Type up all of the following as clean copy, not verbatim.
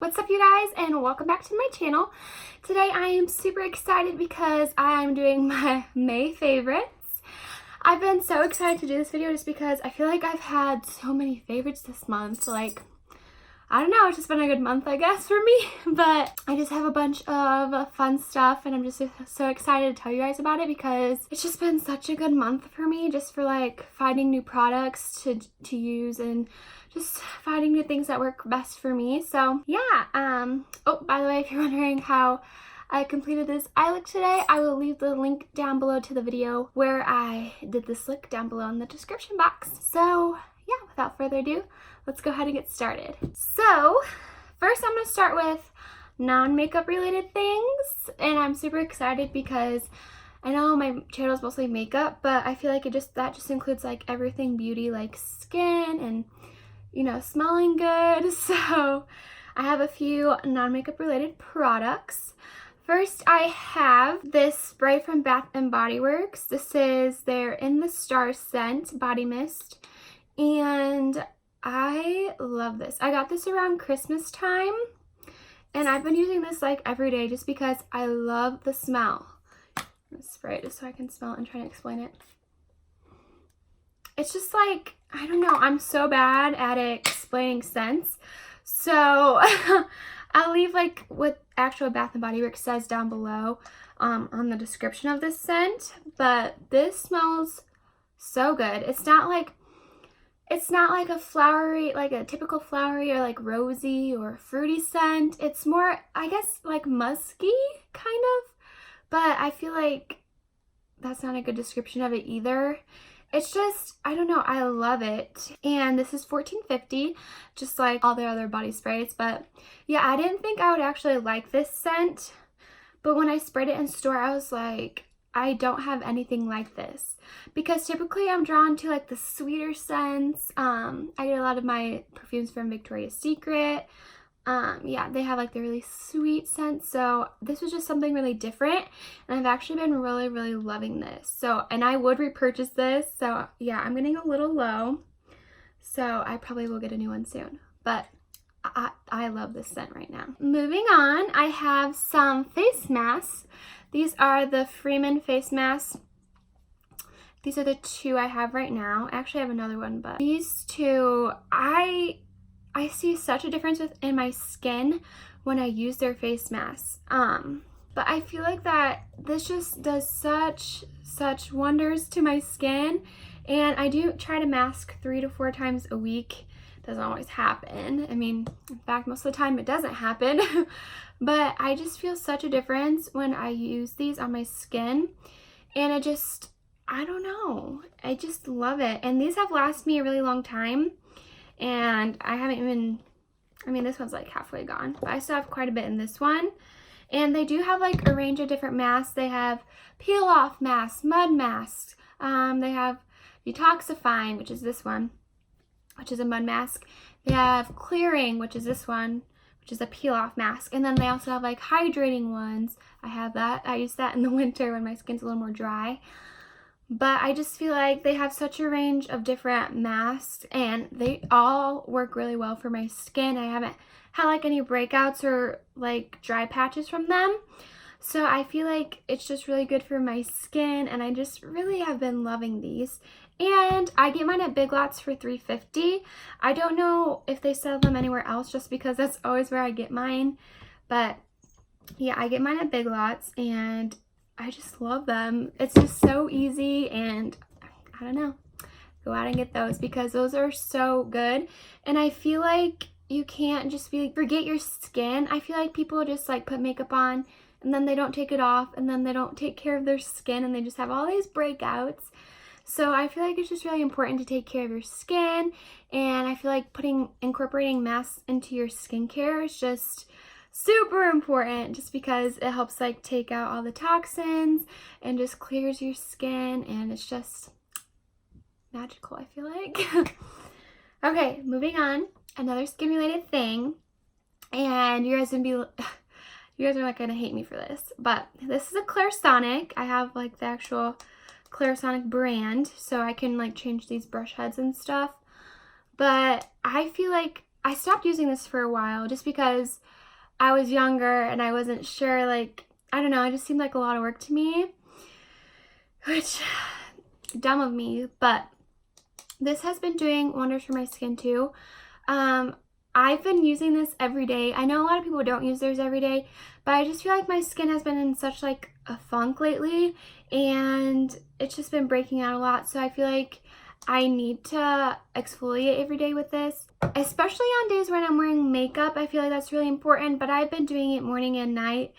What's up, you guys, and welcome back to my channel. Today I am super excited because I'm doing my May favorites. I've been so excited to do this video just because I feel like I've had so many favorites this month. Like, I don't know, it's just been a good month, I guess, for me. But I just have a bunch of fun stuff and I'm just so excited to tell you guys about it because it's just been such a good month for me, just for like finding new products to use and just finding new things that work best for me. So yeah, oh, by the way, if you're wondering how I completed this eye look today, I will leave the link down below to the video where I did this look down below in the description box. So yeah, without further ado, let's go ahead and get started. So first I'm going to start with non-makeup related things, and I'm super excited because I know my channel is mostly makeup, but I feel like that just includes like everything beauty, like skin and, you know, smelling good. So I have a few non-makeup related products. First, I have this spray from Bath and Body Works. This is their In the Star scent body mist, and I love this. I got this around Christmas time, and I've been using this like every day just because I love the smell. I'm gonna spray it just so I can smell it and try to explain it. It's just like, I don't know, I'm so bad at explaining scents. So I'll leave like what actual Bath and Body Works says down below on the description of this scent. But this smells so good. It's not like a flowery, like a typical flowery or like rosy or fruity scent. It's more, I guess, like musky kind of, but I feel like that's not a good description of it either. It's just, I don't know, I love it. And this is $14.50, just like all the other body sprays. But yeah, I didn't think I would actually like this scent, but when I sprayed it in store, I was like, I don't have anything like this, because typically I'm drawn to like the sweeter scents. I get a lot of my perfumes from Victoria's Secret. Yeah, they have like the really sweet scents, so this was just something really different, and I've actually been really loving this. So, and I would repurchase this, so yeah, I'm getting a little low, so I probably will get a new one soon, but I love this scent right now. Moving on, I have some face masks. These are the Freeman face masks. These are the two I have right now. Actually, I have another one, but these two, I see such a difference in my skin when I use their face masks. But I feel like that this just does such wonders to my skin, and I do try to mask 3 to 4 times a week. Doesn't always happen. I mean, in fact, most of the time it doesn't happen. But I just feel such a difference when I use these on my skin, and I don't know, I just love it. And these have lasted me a really long time, and I haven't even, I mean, this one's like halfway gone, but I still have quite a bit in this one. And they do have like a range of different masks. They have peel off masks, mud masks, they have detoxifying, which is this one, which is a mud mask. They have clearing, which is this one, which is a peel off mask. And then they also have like hydrating ones. I have that. I use that in the winter when my skin's a little more dry. But I just feel like they have such a range of different masks, and they all work really well for my skin. I haven't had like any breakouts or like dry patches from them. So I feel like it's just really good for my skin, and I just really have been loving these. And I get mine at Big Lots for $3.50. I don't know if they sell them anywhere else, just because that's always where I get mine. But yeah, I get mine at Big Lots, and I just love them. It's just so easy, and I don't know, go out and get those because those are so good. And I feel like you can't just be like, forget your skin. I feel like people just like put makeup on and then they don't take it off, and then they don't take care of their skin, and they just have all these breakouts. So I feel like it's just really important to take care of your skin, and I feel like incorporating masks into your skincare is just super important, just because it helps like take out all the toxins and just clears your skin, and it's just magical, I feel like. Okay, moving on, another skin related thing, and you guys are like gonna hate me for this, but this is a Clarisonic. I have like the actual Clarisonic brand, so I can like change these brush heads and stuff. But I feel like I stopped using this for a while just because I was younger and I wasn't sure, like, I don't know, it just seemed like a lot of work to me, which, dumb of me, but this has been doing wonders for my skin too. I've been using this every day. I know a lot of people don't use theirs every day, but I just feel like my skin has been in such like a funk lately, and it's just been breaking out a lot, so I feel like I need to exfoliate every day with this, especially on days when I'm wearing makeup. I feel like that's really important, but I've been doing it morning and night,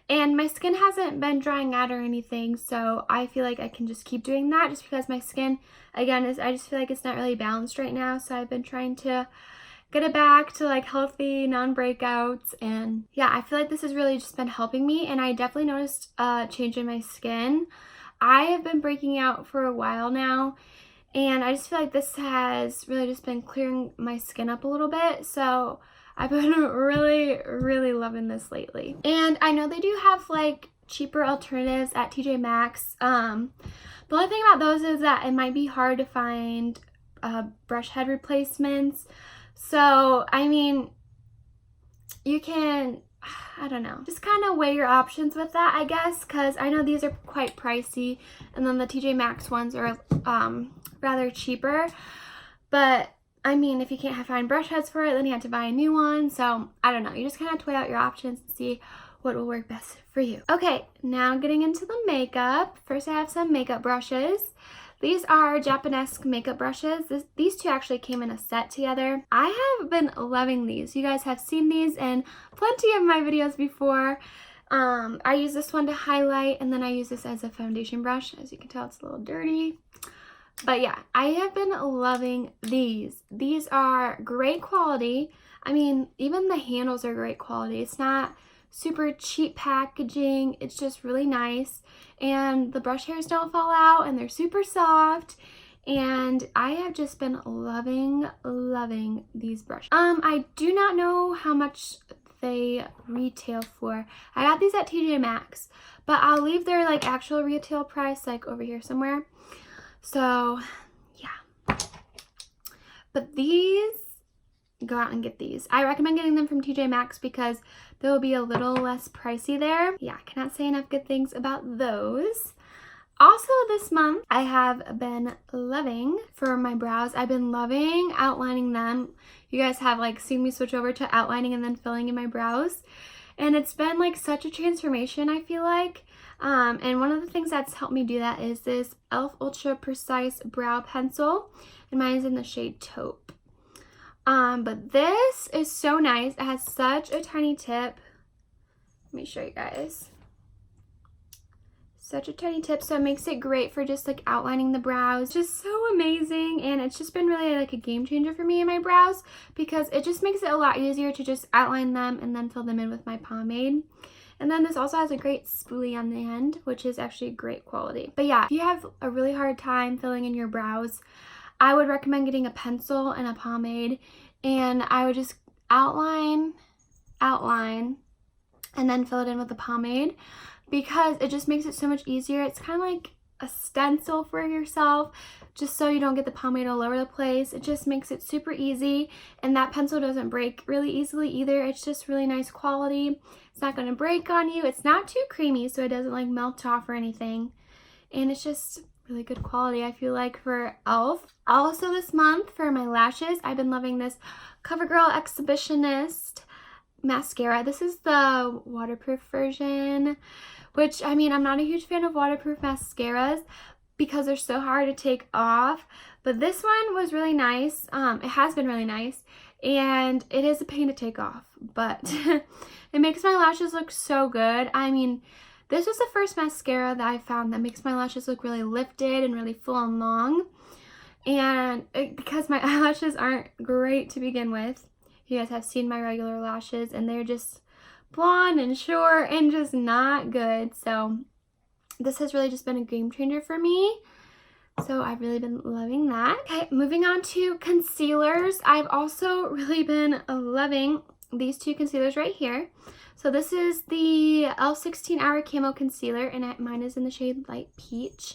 and my skin hasn't been drying out or anything, so I feel like I can just keep doing that just because my skin, again, I just feel like it's not really balanced right now, so I've been trying to get it back to like healthy, non-breakouts, and yeah, I feel like this has really just been helping me, and I definitely noticed a change in my skin. I have been breaking out for a while now, and I just feel like this has really just been clearing my skin up a little bit, so I've been really loving this lately. And I know they do have like cheaper alternatives at TJ Maxx. The only thing about those is that it might be hard to find brush head replacements. So, I mean, you can, I don't know, just kind of weigh your options with that, I guess, because I know these are quite pricey, and then the TJ Maxx ones are rather cheaper. But, I mean, if you can't find brush heads for it, then you have to buy a new one. So, I don't know, you just kind of have to weigh out your options and see what will work best for you. Okay, now getting into the makeup. First, I have some makeup brushes. These are japonesque makeup brushes. These two actually came in a set together. I have been loving these. You guys have seen these in plenty of my videos before. I use this one to highlight, and then I use this as a foundation brush. As you can tell, it's a little dirty. But yeah, I have been loving these. These are great quality. I mean, even the handles are great quality. It's not super cheap packaging. It's just really nice, and the brush hairs don't fall out, and they're super soft, and I have just been loving these brushes. I do not know how much they retail for. I got these at TJ Maxx, but I'll leave their like actual retail price like over here somewhere. So yeah, but these, go out and get these. I recommend getting them from TJ Maxx because they'll be a little less pricey there. Yeah, I cannot say enough good things about those. Also this month, I have been loving, for my brows, I've been loving outlining them. You guys have like seen me switch over to outlining and then filling in my brows. And it's been like such a transformation, I feel like. And one of the things that's helped me do that is this e.l.f. Ultra Precise Brow Pencil. And mine is in the shade Taupe. But this is so nice. It has such a tiny tip. Let me show you guys. Such a tiny tip, so it makes it great for just like outlining the brows. Just so amazing, and it's just been really like a game changer for me in my brows because it just makes it a lot easier to just outline them and then fill them in with my pomade. And then this also has a great spoolie on the end, which is actually great quality. But yeah, if you have a really hard time filling in your brows, I would recommend getting a pencil and a pomade, and I would just outline, and then fill it in with the pomade because it just makes it so much easier. It's kind of like a stencil for yourself, just so you don't get the pomade all over the place. It just makes it super easy, and that pencil doesn't break really easily either. It's just really nice quality. It's not going to break on you. It's not too creamy, so it doesn't like melt off or anything, and it's just really good quality, I feel like, for e.l.f. Also this month, for my lashes, I've been loving this CoverGirl Exhibitionist mascara. This is the waterproof version, which, I mean, I'm not a huge fan of waterproof mascaras because they're so hard to take off, but this one was really nice. It has been really nice, and it is a pain to take off, but it makes my lashes look so good. I mean, this was the first mascara that I found that makes my lashes look really lifted and really full and long. And because my eyelashes aren't great to begin with, you guys have seen my regular lashes and they're just blonde and short and just not good. So this has really just been a game changer for me. So I've really been loving that. Okay, moving on to concealers. I've also really been loving these two concealers right here. So this is the e.l.f. 16 Hour Camo Concealer, and mine is in the shade Light Peach.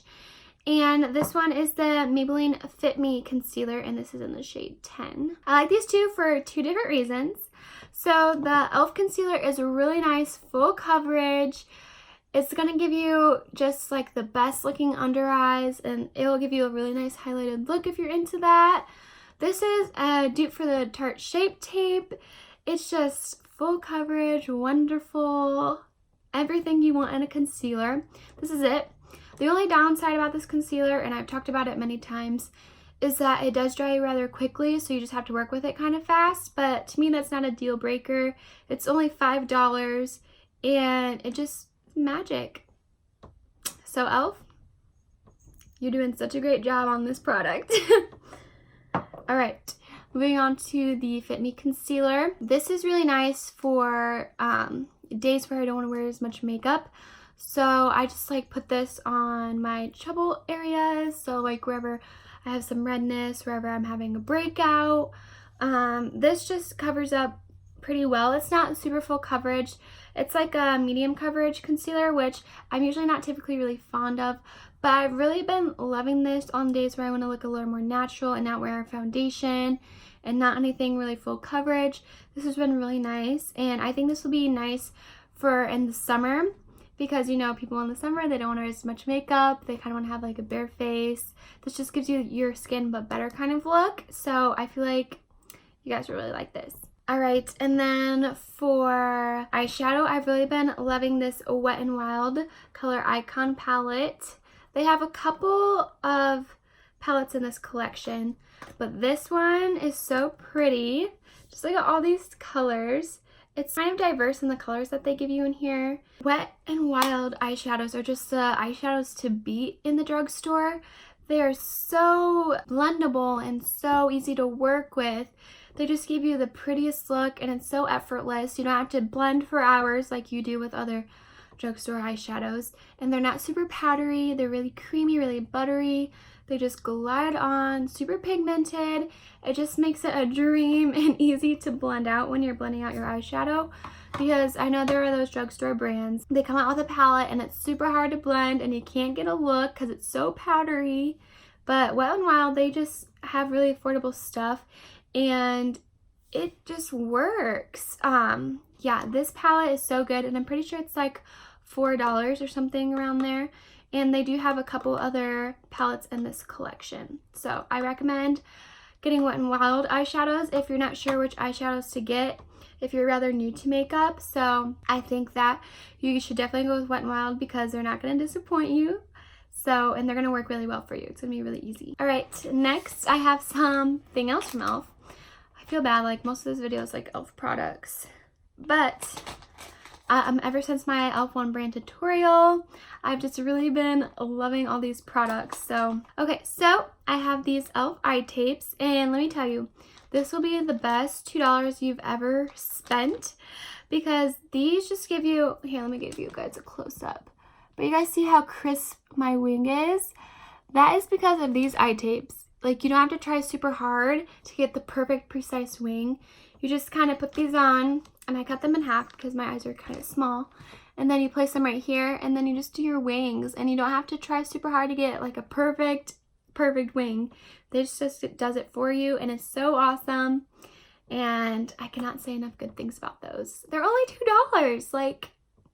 And this one is the Maybelline Fit Me Concealer, and this is in the shade 10. I like these two for two different reasons. So the e.l.f. concealer is really nice, full coverage. It's gonna give you just like the best looking under eyes, and it will give you a really nice highlighted look if you're into that. This is a dupe for the Tarte Shape Tape. It's just full coverage, wonderful, everything you want in a concealer. This is it. The only downside about this concealer, and I've talked about it many times, is that it does dry rather quickly, so you just have to work with it kind of fast. But to me, that's not a deal breaker. It's only $5, and it just magic. So e.l.f., you're doing such a great job on this product. All right, moving on to the Fit Me Concealer. This is really nice for days where I don't want to wear as much makeup. So I just like put this on my trouble areas. So like wherever I have some redness, wherever I'm having a breakout. This just covers up pretty well. It's not super full coverage. It's like a medium coverage concealer, which I'm usually not typically really fond of. But I've really been loving this on days where I want to look a little more natural and not wear a foundation and not anything really full coverage. This has been really nice, and I think this will be nice for in the summer. Because, you know, people in the summer, they don't want to wear as much makeup. They kind of want to have like a bare face. This just gives you your skin but better kind of look. So I feel like you guys will really like this. All right, and then for eyeshadow, I've really been loving this Wet n Wild Color Icon palette. They have a couple of palettes in this collection, but this one is so pretty. Just look at all these colors. It's kind of diverse in the colors that they give you in here. Wet n Wild eyeshadows are just the eyeshadows to beat in the drugstore. They are so blendable and so easy to work with. They just give you the prettiest look, and it's so effortless. You don't have to blend for hours like you do with other drugstore eyeshadows. And they're not super powdery. They're really creamy, really buttery. They just glide on, super pigmented. It just makes it a dream and easy to blend out when you're blending out your eyeshadow, because I know there are those drugstore brands. They come out with a palette and it's super hard to blend and you can't get a look because it's so powdery. But Wet n Wild, they just have really affordable stuff and it just works. Yeah, this palette is so good, and I'm pretty sure it's like $4 or something around there. And they do have a couple other palettes in this collection. So I recommend getting Wet n Wild eyeshadows if you're not sure which eyeshadows to get, if you're rather new to makeup. So I think that you should definitely go with Wet n Wild because they're not going to disappoint you. So, and they're going to work really well for you. It's going to be really easy. All right, next I have something else from e.l.f. I feel bad, like most of this video is like e.l.f. products. But ever since my e.l.f. One brand tutorial, I've just really been loving all these products. So, okay, so I have these e.l.f. eye tapes, and let me tell you, this will be the best $2 you've ever spent, because these just give you, here, let me give you guys a close-up. But you guys see how crisp my wing is? That is because of these eye tapes. Like, you don't have to try super hard to get the perfect, precise wing. You just kind of put these on, and I cut them in half because my eyes are kind of small. And then you place them right here, and then you just do your wings. And you don't have to try super hard to get like a perfect wing. This just does it for you, and it's so awesome. And I cannot say enough good things about those. They're only $2. Like,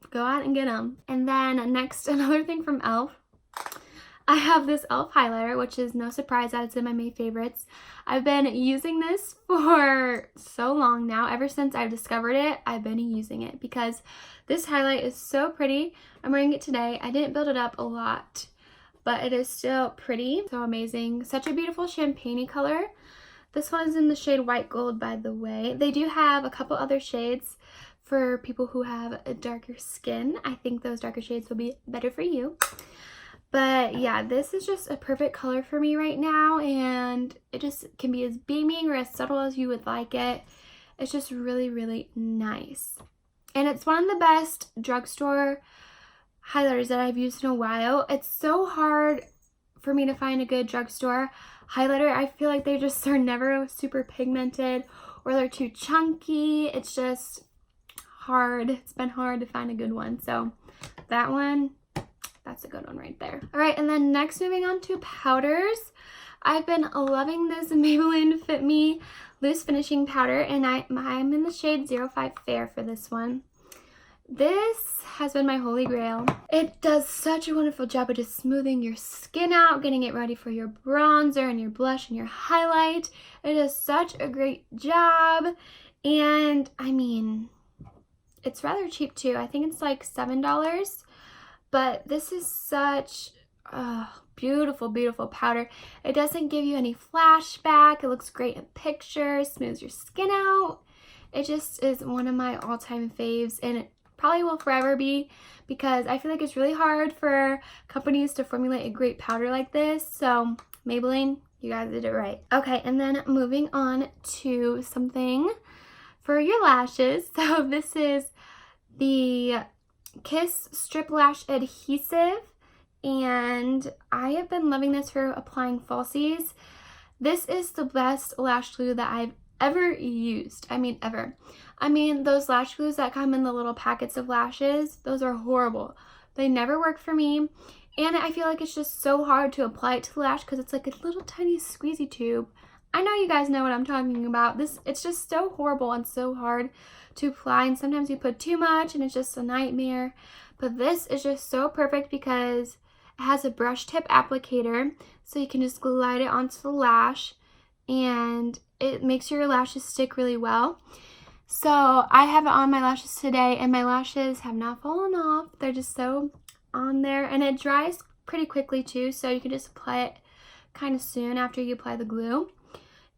go out and get them. And then next, another thing from e.l.f. I have this e.l.f. highlighter, which is no surprise that it's in my May favorites. I've been using this for so long now. Ever since I've discovered it, I've been using it because this highlight is so pretty. I'm wearing it today. I didn't build it up a lot, but it is still pretty. So amazing. Such a beautiful champagne-y color. This one is in the shade White Gold, by the way. They do have a couple other shades for people who have a darker skin. I think those darker shades will be better for you. But yeah, this is just a perfect color for me right now, and it just can be as beaming or as subtle as you would like it. It's just really, really nice. And it's one of the best drugstore highlighters that I've used in a while. It's so hard for me to find a good drugstore highlighter. I feel like they just are never super pigmented or they're too chunky. It's just hard. It's been hard to find a good one. So that one That's a good one right there. All right, and then next moving on to powders. I've been loving this Maybelline Fit Me Loose Finishing Powder, and I'm in the shade 05 Fair for this one. This has been my holy grail. It does such a wonderful job of just smoothing your skin out, getting it ready for your bronzer and your blush and your highlight. It does such a great job, and I mean, it's rather cheap too. I think it's like $7, but this is such a beautiful, beautiful powder. It doesn't give you any flashback. It looks great in pictures, smooths your skin out. It just is one of my all-time faves, and it probably will forever be, because I feel like it's really hard for companies to formulate a great powder like this. So Maybelline, you guys did it right. Okay, and then moving on to something for your lashes. So this is the Kiss Strip Lash Adhesive, and I have been loving this for applying falsies. This is the best lash glue that I've ever used. I mean, ever. I mean, those lash glues that come in the little packets of lashes, those are horrible. They never work for me, and I feel like it's just so hard to apply it to the lash because it's like a little tiny squeezy tube. I know you guys know what I'm talking about. It's just so horrible and so hard to apply, and sometimes you put too much and it's just a nightmare. But this is just so perfect because it has a brush tip applicator, so you can just glide it onto the lash, and it makes your lashes stick really well. So I have it on my lashes today, and my lashes have not fallen off. They're just so on there, and it dries pretty quickly too, so you can just apply it kind of soon after you apply the glue.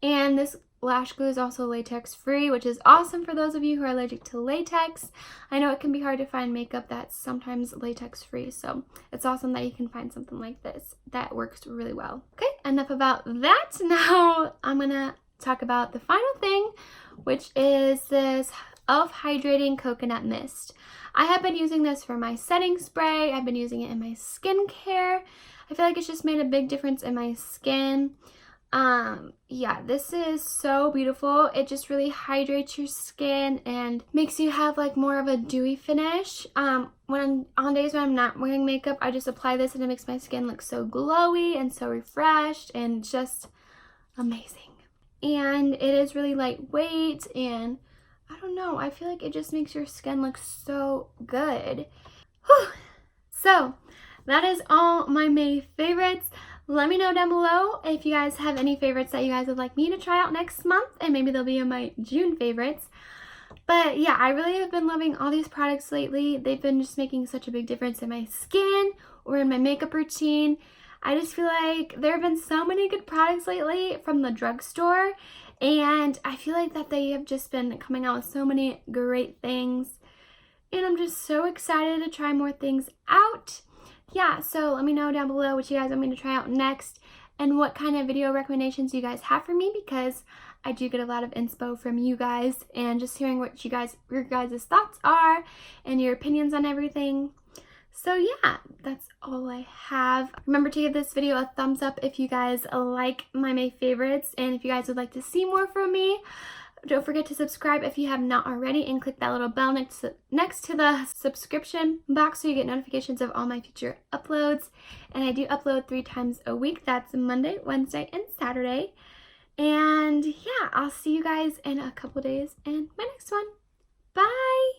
And this lash glue is also latex free, which is awesome for those of you who are allergic to latex. I know it can be hard to find makeup that's sometimes latex free, so it's awesome that you can find something like this that works really well. Okay, enough about that. Now I'm gonna talk about the final thing, which is this e.l.f. Hydrating Coconut Mist. I have been using this for my setting spray. I've been using it in my skincare. I feel like it's just made a big difference in my skin. Yeah, this is so beautiful. It just really hydrates your skin and makes you have like more of a dewy finish. On days when I'm not wearing makeup, I just apply this and it makes my skin look so glowy and so refreshed and just amazing. And it is really lightweight, and I don't know, I feel like it just makes your skin look so good. Whew. So that is all my May favorites. Let me know down below if you guys have any favorites that you guys would like me to try out next month, and maybe they'll be in my June favorites. But yeah, I really have been loving all these products lately. They've been just making such a big difference in my skin or in my makeup routine. I just feel like there have been so many good products lately from the drugstore, and I feel like that they have just been coming out with so many great things, and I'm just so excited to try more things out. Yeah, so let me know down below what you guys want me to try out next and what kind of video recommendations you guys have for me, because I do get a lot of inspo from you guys, and just hearing what your guys' thoughts are and your opinions on everything. So yeah, that's all I have. Remember to give this video a thumbs up if you guys like my May favorites, and if you guys would like to see more from me. Don't forget to subscribe if you have not already, and click that little bell next to the subscription box so you get notifications of all my future uploads. And I do upload 3 times a week. That's Monday, Wednesday, and Saturday. And yeah, I'll see you guys in a couple days in my next one. Bye!